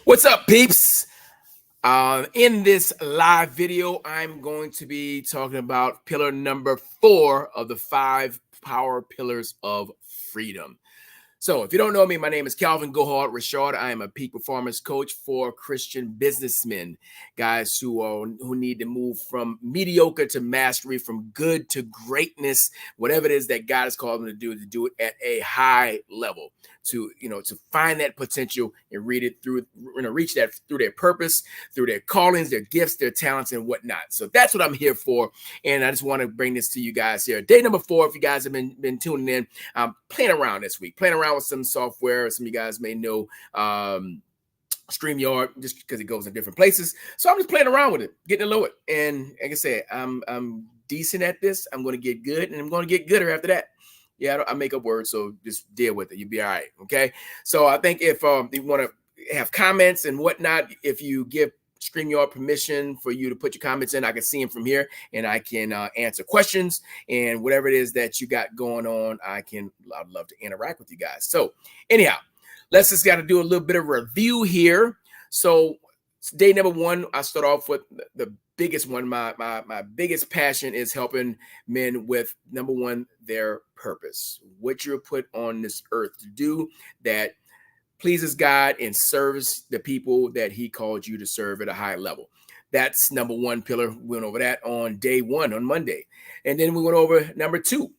What's up, peeps? In this live video, I'm going to be talking about pillar number 4 of the 5 power pillars of freedom. So, if you don't know me, my name is Calvin Gohard Richard. I am a peak performance coach for Christian businessmen, guys who need to move from mediocre to mastery, from good to greatness, whatever it is that God has called them to do it at a high level, to find that potential and reach that through their purpose, through their callings, their gifts, their talents, and whatnot. So that's what I'm here for, and I just want to bring this to you guys here. Day number 4, if you guys have been tuning in, I'm playing around this week, playing around with some software. Some of you guys may know StreamYard, just because it goes in different places. So I'm just playing around with it, getting to know it. And like I said, I'm decent at this. I'm going to get good, and I'm going to get gooder after that. Yeah, I make up words, so just deal with it. You'll be all right, okay? So I think if you want to have comments and whatnot, if you give StreamYard permission for you to put your comments in, I can see them from here, and I can answer questions and whatever it is that you got going on. I'd love to interact with you guys. So anyhow, let's just got to do a little bit of review here. So day number 1, I start off with the biggest one. My biggest passion is helping men with, number 1, their purpose, what you're put on this earth to do that pleases God and serves the people that he called you to serve at a high level. That's number 1 pillar. We went over that on day 1 on Monday. And then we went over number 2.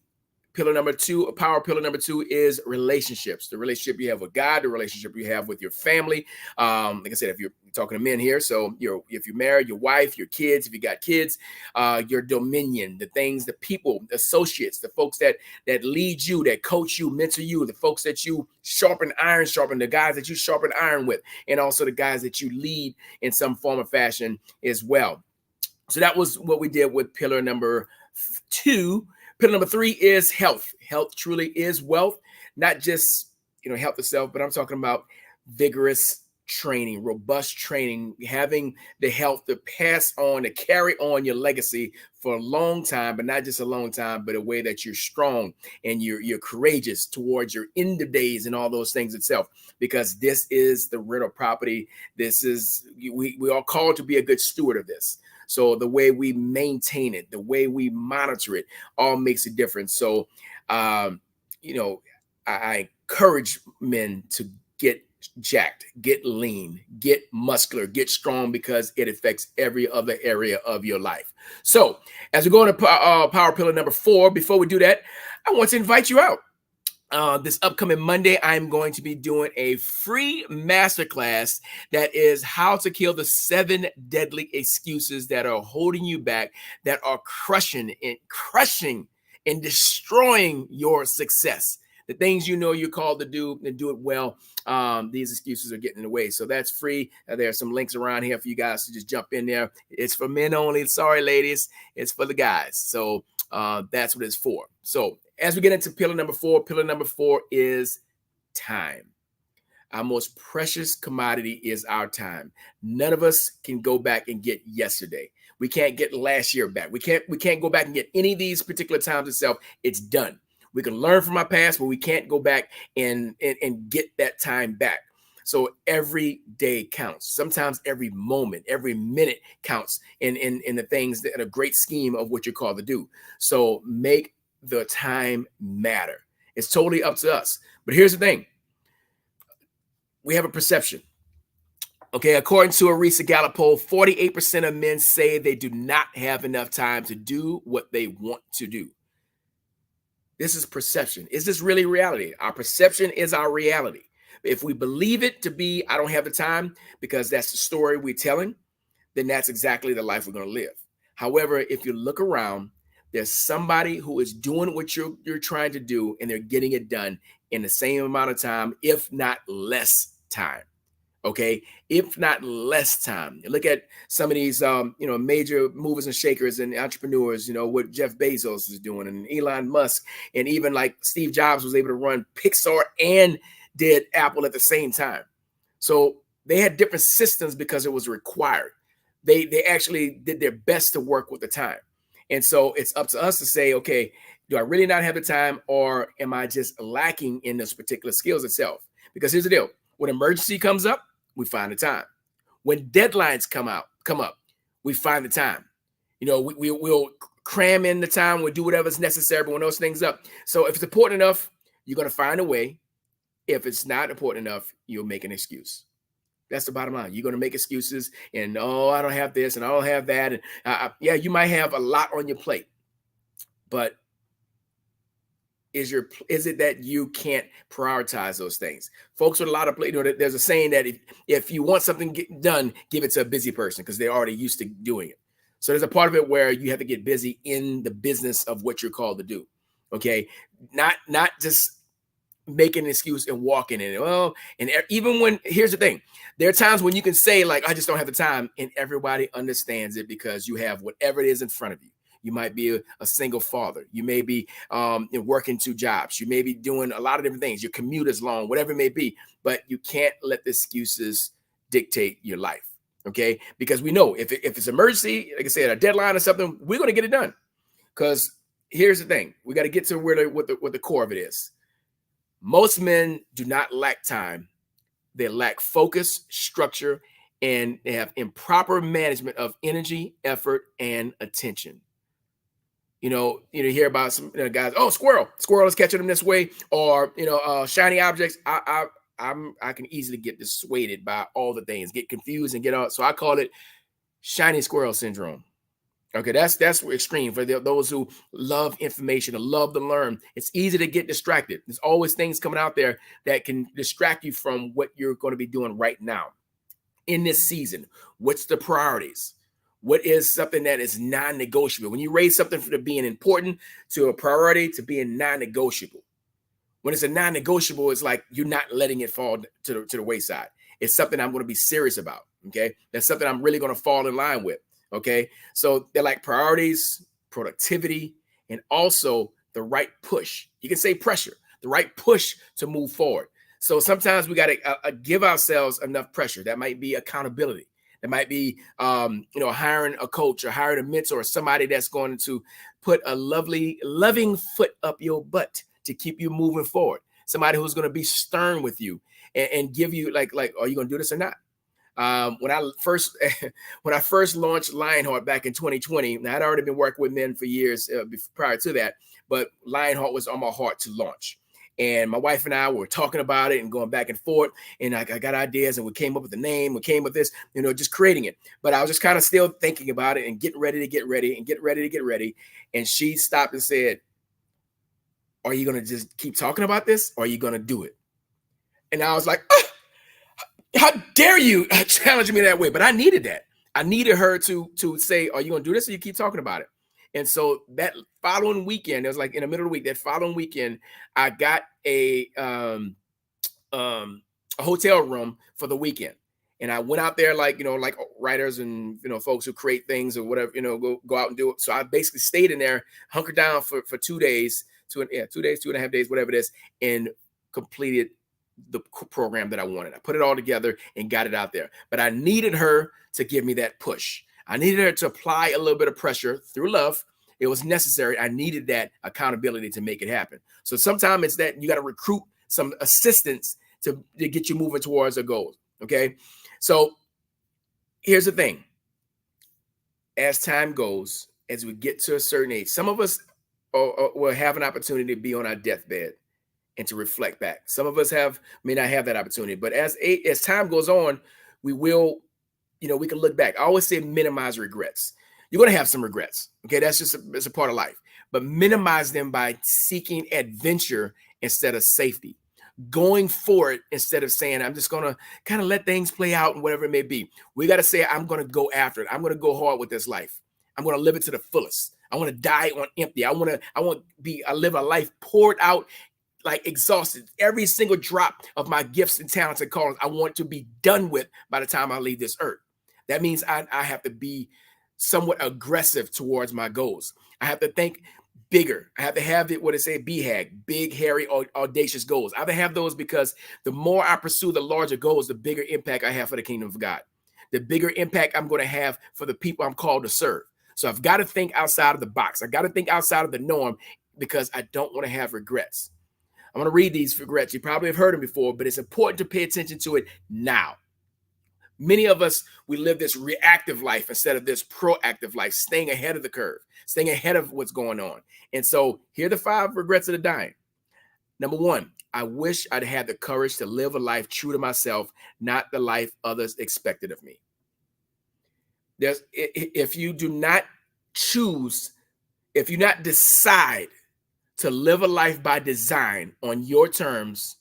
Pillar number 2, power pillar number 2 is relationships. The relationship you have with God, the relationship you have with your family. Like I said, if you're talking to men here, so if you're married, your wife, your kids, if you got kids, your dominion, the things, the people, the associates, the folks that lead you, that coach you, mentor you, the folks that you sharpen, the guys that you sharpen iron with, and also the guys that you lead in some form or fashion as well. So that was what we did with pillar number 2. Pillar number 3 is health. Health truly is wealth, not just, health itself, but I'm talking about vigorous training, robust training, having the health to pass on, to carry on your legacy for a long time, but not just a long time, but a way that you're strong and you're courageous towards your end of days and all those things itself, because this is the rental property. This is, we are called to be a good steward of this. So the way we maintain it, the way we monitor it, all makes a difference. So, I encourage men to get jacked, get lean, get muscular, get strong, because it affects every other area of your life. So as we go into power pillar number 4, before we do that, I want to invite you out. This upcoming Monday, I'm going to be doing a free masterclass that is how to kill the 7 deadly excuses that are holding you back, that are crushing and destroying your success. The things you're called to do and do it well, these excuses are getting in the way. So that's free. There are some links around here for you guys to just jump in there. It's for men only. Sorry, ladies. It's for the guys. So that's what it's for. So as we get into pillar number 4 is time. Our most precious commodity is our time. None of us can go back and get yesterday. We can't get last year back. We can't go back and get any of these particular times itself. It's done. We can learn from our past, but we can't go back and get that time back. So every day counts. Sometimes every moment, every minute counts in the things that are a great scheme of what you're called to do. So make the time matter. It's totally up to us. But here's the thing. We have a perception. Okay, according to a recent Gallup poll, 48% of men say they do not have enough time to do what they want to do. This is perception. Is this really reality? Our perception is our reality. If we believe it to be, I don't have the time because that's the story we're telling, then that's exactly the life we're going to live. However, if you look around, there's somebody who is doing what you're trying to do, and they're getting it done in the same amount of time, if not less time. Okay, if not less time. You look at some of these, major movers and shakers and entrepreneurs. What Jeff Bezos is doing, and Elon Musk, and even like Steve Jobs was able to run Pixar and did Apple at the same time. So they had different systems because it was required. They actually did their best to work with the time. And so it's up to us to say, okay, do I really not have the time, or am I just lacking in those particular skills itself? Because here's the deal. When emergency comes up, we find the time. When deadlines come up, we find the time. We'll cram in the time, we'll do whatever's necessary, but when those things up. So if it's important enough, you're going to find a way. If it's not important enough, you'll make an excuse. That's the bottom line. You're going to make excuses and, oh, I don't have this and I don't have that. And yeah, you might have a lot on your plate, but is it that you can't prioritize those things? Folks with a lot of plate, there's a saying that if you want something done, give it to a busy person because they're already used to doing it. So there's a part of it where you have to get busy in the business of what you're called to do. Okay. Not just making an excuse and walking in it. Well, and even when, here's the thing, there are times when you can say like, I just don't have the time, and everybody understands it because you have whatever it is in front of you. You might be a single father. You may be working 2 jobs. You may be doing a lot of different things. Your commute is long, whatever it may be, but you can't let the excuses dictate your life. Okay. Because we know if it's emergency, like I said, a deadline or something, we're going to get it done. Because here's the thing, we got to get to what the core of it is. Most men do not lack time. They lack focus, structure, and they have improper management of energy, effort, and attention. You hear about some guys, oh, squirrel is catching them this way, or, shiny objects. I can easily get dissuaded by all the things, get confused and get out. So I call it shiny squirrel syndrome. Okay, that's extreme for those who love information, or love to learn. It's easy to get distracted. There's always things coming out there that can distract you from what you're going to be doing right now. In this season, what's the priorities? What is something that is non-negotiable? When you raise something from being important to a priority to being non-negotiable. When it's a non-negotiable, it's like you're not letting it fall to the wayside. It's something I'm going to be serious about. Okay, that's something I'm really going to fall in line with. Okay, so they're like priorities, productivity, and also the right push. You can say pressure, the right push to move forward. So sometimes we got to give ourselves enough pressure. That might be accountability. That might be, hiring a coach or hiring a mentor or somebody that's going to put a loving foot up your butt to keep you moving forward. Somebody who's going to be stern with you and give you like, are you going to do this or not? When I first launched Lionheart back in 2020, now I'd already been working with men for years prior to that, but Lionheart was on my heart to launch. And my wife and I were talking about it and going back and forth. And I got ideas and we came up with the name, we came up with this, just creating it. But I was just kind of still thinking about it and getting ready to get ready. And she stopped and said, are you going to just keep talking about this or are you going to do it? And I was like, how dare you challenge me that way? But I needed that. I needed her to say, are you going to do this or you keep talking about it? And so that following weekend, it was like in the middle of the week, that following weekend, I got a hotel room for the weekend. And I went out there like writers and, folks who create things or whatever, go out and do it. So I basically stayed in there, hunkered down for 2 days, 2.5 days, whatever it is, and completed the program that I wanted. I put it all together and got it out there. But I needed her to give me that push. I needed her to apply a little bit of pressure through love. It was necessary. I needed that accountability to make it happen. So sometimes it's that you got to recruit some assistance to get you moving towards a goal. Okay. So here's the thing. As time goes, as we get to a certain age, some of us will have an opportunity to be on our deathbed and to reflect back. Some of us may not have that opportunity, but as time goes on, we will, we can look back. I always say minimize regrets. You're going to have some regrets. Okay. That's just it's a part of life, but minimize them by seeking adventure instead of safety, going for it instead of saying, I'm just going to kind of let things play out and whatever it may be. We got to say, I'm going to go after it. I'm going to go hard with this life. I'm going to live it to the fullest. I want to die on empty. I live a life poured out, like exhausted. Every single drop of my gifts and talents and callings, I want to be done with by the time I leave this earth. That means I have to be somewhat aggressive towards my goals. I have to think bigger. I have to have it, BHAG, big, hairy, audacious goals. I have to have those because the more I pursue the larger goals, the bigger impact I have for the kingdom of God, the bigger impact I'm going to have for the people I'm called to serve. So I've got to think outside of the box. I got to think outside of the norm because I don't want to have regrets. I'm going to read these regrets. You probably have heard them before, but it's important to pay attention to it now. Many of us, we live this reactive life instead of this proactive life, staying ahead of the curve, staying ahead of what's going on. And so here are the 5 regrets of the dying. Number 1, I wish I'd had the courage to live a life true to myself, not the life others expected of me. If you do not choose, if you not decide to live a life by design on your terms,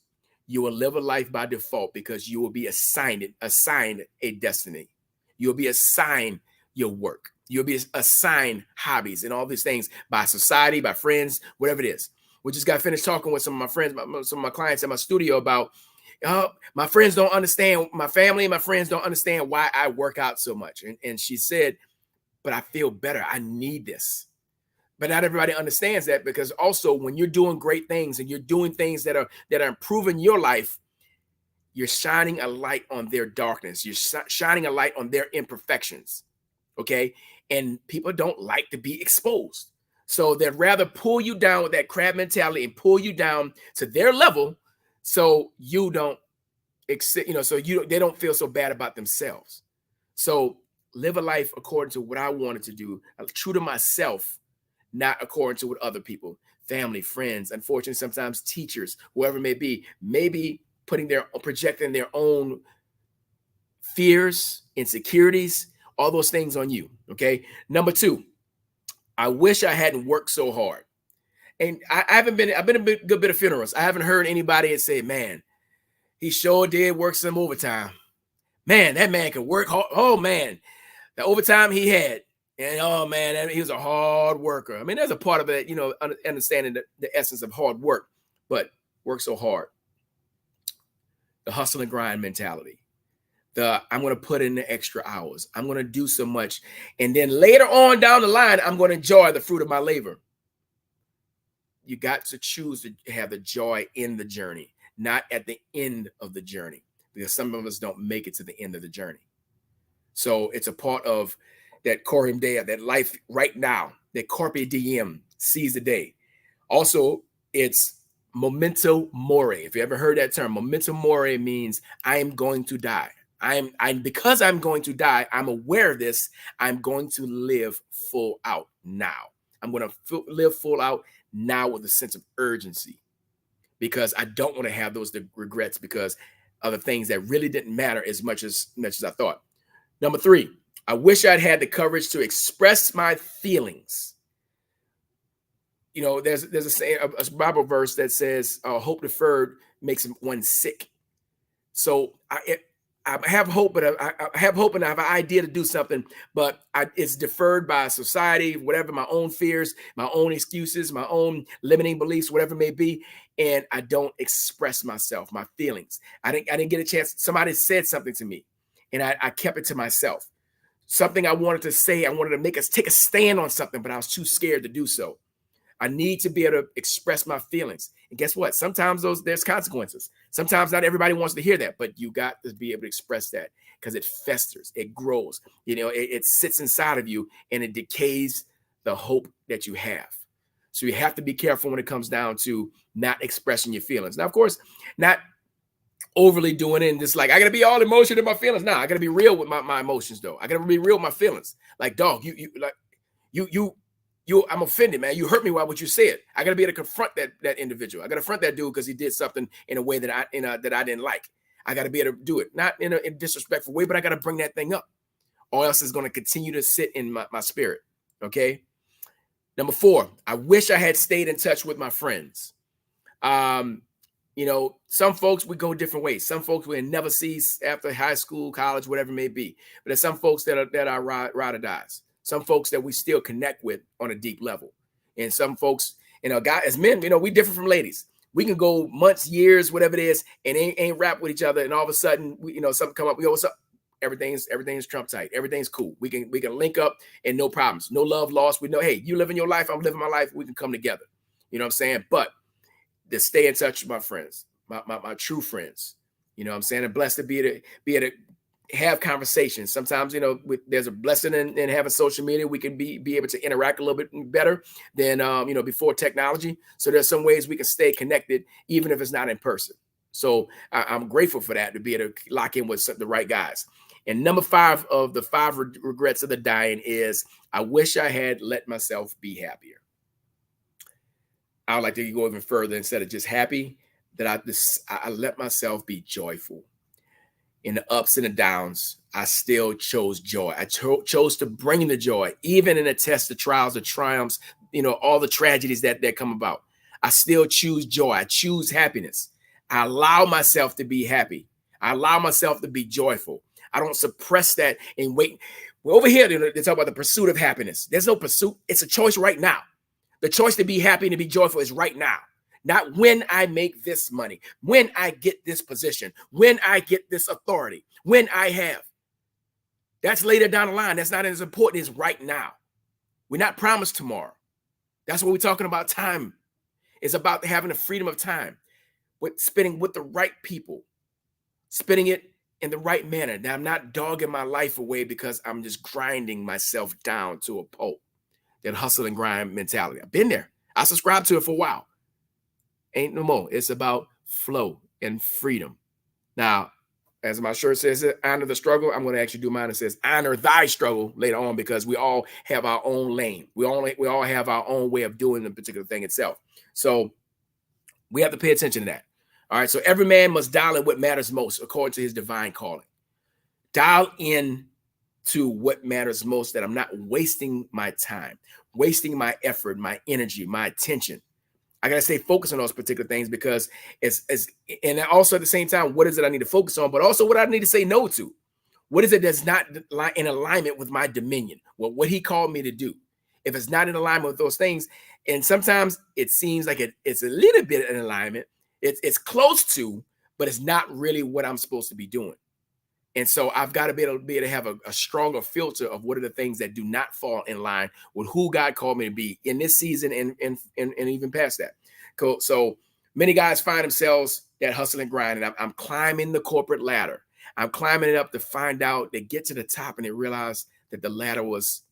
you will live a life by default because you will be assigned a destiny. You'll be assigned your work. You'll be assigned hobbies and all these things by society, by friends, whatever it is. We just got finished talking with some of my friends, some of my clients at my studio about my friends don't understand, my family and my friends don't understand why I work out so much. And she said, but I feel better. I need this. But not everybody understands that, because also when you're doing great things and you're doing things that are improving your life, you're shining a light on their darkness. You're shining a light on their imperfections. Okay. And people don't like to be exposed. So they'd rather pull you down with that crab mentality and pull you down to their level so you don't they don't feel so bad about themselves. So live a life according to what I wanted to do, true to myself, not according to what other people, family, friends, unfortunately, sometimes teachers, whoever may be, maybe projecting their own fears, insecurities, all those things on you. Okay. Number 2, I wish I hadn't worked so hard. And I've been a good bit of funerals. I haven't heard anybody say, man, he sure did work some overtime. Man, that man could work hard. Oh man, the overtime he had. And oh man, he was a hard worker. I mean, there's a part of it, understanding the essence of hard work, but work so hard. The hustle and grind mentality. I'm going to put in the extra hours. I'm going to do so much. And then later on down the line, I'm going to enjoy the fruit of my labor. You got to choose to have the joy in the journey, not at the end of the journey, because some of us don't make it to the end of the journey. So it's a part of that coram deo, that life right now, that carpe diem, seize the day. Also, it's memento mori. If you ever heard that term, memento mori means I am going to die. Because I'm going to die, I'm aware of this. I'm going to live full out now. I'm going to live full out now with a sense of urgency, because I don't want to have those regrets because of the things that really didn't matter as much as I thought. Number 3, I wish I'd had the courage to express my feelings. There's a saying, a Bible verse that says, "Hope deferred makes one sick." So I have hope, but I have hope and I have an idea to do something, but it's deferred by society, whatever, my own fears, my own excuses, my own limiting beliefs, whatever it may be, and I don't express myself, my feelings. I didn't get a chance. Somebody said something to me, and I kept it to myself. Something I wanted to say, I wanted to take a stand on something, but I was too scared to do so. I need to be able to express my feelings. And guess what? Sometimes there's consequences. Sometimes not everybody wants to hear that, but you got to be able to express that, because it festers, it grows, it sits inside of you, and it decays the hope that you have. So you have to be careful when it comes down to not expressing your feelings. Now, of course, not overly doing it and just like, I got to be all emotion in my feelings. Nah, I got to be real with my emotions though. I got to be real with my feelings. Like, dog, I'm offended, man. You hurt me by what you said. I got to be able to confront that individual. I got to confront that dude because he did something in a way that I didn't like. I got to be able to do it, not in a disrespectful way, but I got to bring that thing up, or else it's going to continue to sit in my spirit. Okay. Number 4, I wish I had stayed in touch with my friends. Some folks, we go different ways. Some folks we'll never see after high school, college, whatever it may be. But there's some folks that are ride or dies. Some folks that we still connect with on a deep level. And some folks, guys, as men, we differ from ladies. We can go months, years, whatever it is, and ain't rap with each other. And all of a sudden, something come up. We go, what's up? Everything's Trump tight. Everything's cool. We can link up and no problems. No love lost. We know, hey, you living your life, I'm living my life. We can come together. You know what I'm saying? But to stay in touch with my friends, my true friends. I'm saying? I'm blessed to be able to have conversations. Sometimes, there's a blessing in having social media. We can be able to interact a little bit better than, before technology. So there's some ways we can stay connected, even if it's not in person. So I'm grateful for that, to be able to lock in with the right guys. And number 5 of the 5 regrets of the dying is, I wish I had let myself be happier. I would like to go even further. Instead of just happy, that I let myself be joyful. In the ups and the downs, I still chose joy. I chose to bring the joy, even in the tests, the trials, the triumphs, all the tragedies that come about. I still choose joy. I choose happiness. I allow myself to be happy. I allow myself to be joyful. I don't suppress that and wait. Well, over here, they talk about the pursuit of happiness. There's no pursuit. It's a choice right now. The choice to be happy and to be joyful is right now. Not when I make this money, when I get this position, when I get this authority, when I have. That's later down the line. That's not as important as right now. We're not promised tomorrow. That's what we're talking about. Time. It's about having the freedom of time, with spending with the right people, spending it in the right manner. Now, I'm not dogging my life away because I'm just grinding myself down to a pulp. That hustle and grind mentality. I've been there. I subscribed to it for a while. Ain't no more. It's about flow and freedom. Now, as my shirt says, honor the struggle. I'm going to actually do mine. It says, honor thy struggle later on, because we all have our own lane. We all have our own way of doing the particular thing itself. So we have to pay attention to that. All right. So every man must dial in what matters most according to his divine calling. Dial in to what matters most, that I'm not wasting my time, wasting my effort, my energy, my attention. I got to stay focused on those particular things, because and also at the same time, what is it I need to focus on, but also what I need to say no to? What is it that's not in alignment with my dominion? What he called me to do? If it's not in alignment with those things, and sometimes it seems like it's a little bit in alignment, it's close to, but it's not really what I'm supposed to be doing. And so I've got to be able to have a stronger filter of what are the things that do not fall in line with who God called me to be in this season and even past that. Cool. So many guys find themselves that hustle and grind, and I'm climbing the corporate ladder. I'm climbing it up to find out, they get to the top and they realize that the ladder was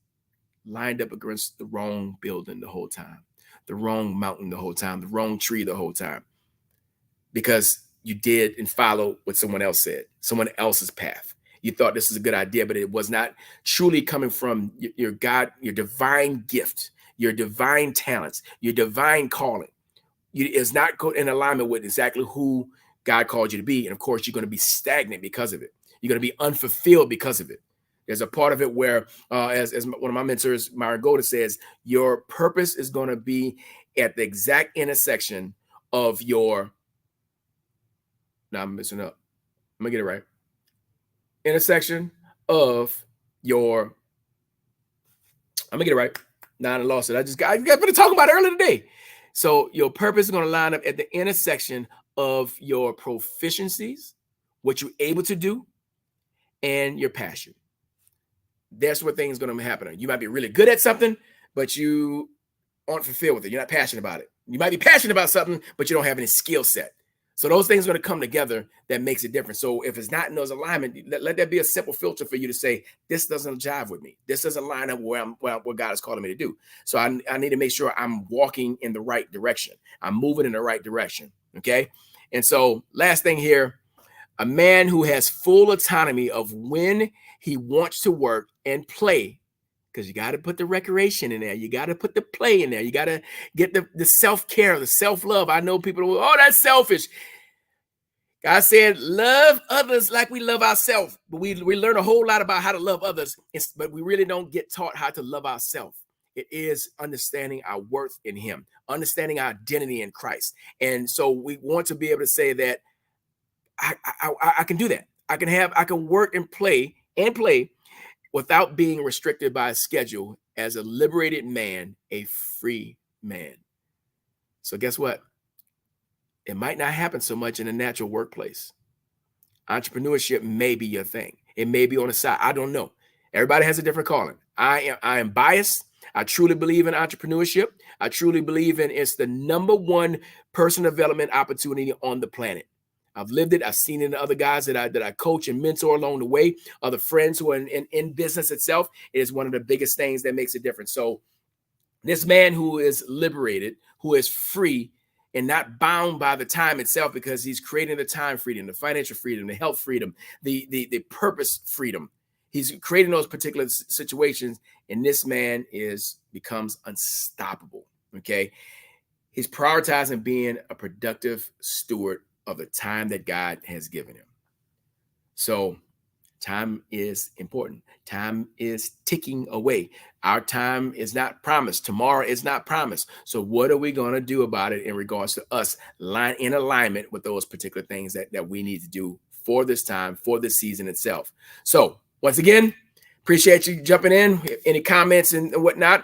lined up against the wrong building the whole time, the wrong mountain the whole time, the wrong tree the whole time, because you did and followed what someone else said, someone else's path. You thought this is a good idea, but it was not truly coming from your God, your divine gift, your divine talents, your divine calling. It's not in alignment with exactly who God called you to be. And of course, you're going to be stagnant because of it. You're going to be unfulfilled because of it. There's a part of it where, as one of my mentors, Myron Golden, says, your purpose is going to be at the exact intersection of your, now I'm messing up. I'm going to get it right. Intersection of your, I'm going to get it right. Now I lost it. I got to talk about it earlier today. So your purpose is going to line up at the intersection of your proficiencies, what you're able to do, and your passion. That's where things are going to happen. You might be really good at something, but you aren't fulfilled with it. You're not passionate about it. You might be passionate about something, but you don't have any skill set. So those things are going to come together that makes it different. So if it's not in those alignment, let that be a simple filter for you to say, this doesn't jive with me. This doesn't line up where what God is calling me to do. So I need to make sure I'm walking in the right direction. I'm moving in the right direction. Okay. And so last thing here, a man who has full autonomy of when he wants to work and play, because you got to put the recreation in there. You got to put the play in there. You got to get the self-care, the self-love. I know people will, oh, that's selfish. God said, love others like we love ourselves. But we learn a whole lot about how to love others, but we really don't get taught how to love ourselves. It is understanding our worth in him, understanding our identity in Christ. And so we want to be able to say that I can do that. I can work and play without being restricted by a schedule as a liberated man, a free man. So guess what? It might not happen so much in a natural workplace. Entrepreneurship may be your thing. It may be on the side. I don't know. Everybody has a different calling. I am biased. I truly believe in entrepreneurship. I truly believe in it's the number one personal development opportunity on the planet. I've lived it. I've seen it in other guys that I coach and mentor along the way. Other friends who are in business itself. It is one of the biggest things that makes a difference. So this man who is liberated, who is free, and not bound by the time itself, because he's creating the time freedom, the financial freedom, the health freedom, the purpose freedom. He's creating those particular situations, and this man becomes unstoppable. Okay. He's prioritizing being a productive steward of the time that God has given him. So time is important. Time is ticking away. Our time is not promised. Tomorrow is not promised. So what are we going to do about it in regards to us in alignment with those particular things that we need to do for this time, for this season itself? So once again, appreciate you jumping in. Any comments and whatnot,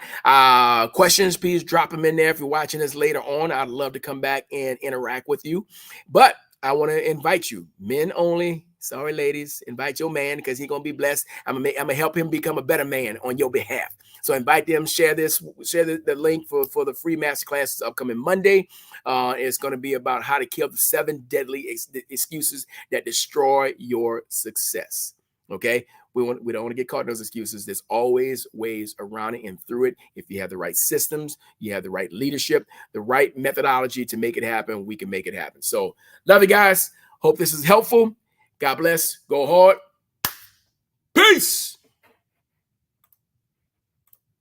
questions, please drop them in there. If you're watching this later on, I'd love to come back and interact with you. But I want to invite you, men only. Sorry, ladies, invite your man, because he's going to be blessed. I'm going to help him become a better man on your behalf. So invite them, share the link for the free masterclass upcoming Monday. It's going to be about how to kill the 7 deadly excuses that destroy your success. Okay. We don't want to get caught in those excuses. There's always ways around it and through it. If you have the right systems, you have the right leadership, the right methodology to make it happen, we can make it happen. So love you guys. Hope this is helpful. God bless. Go hard. Peace.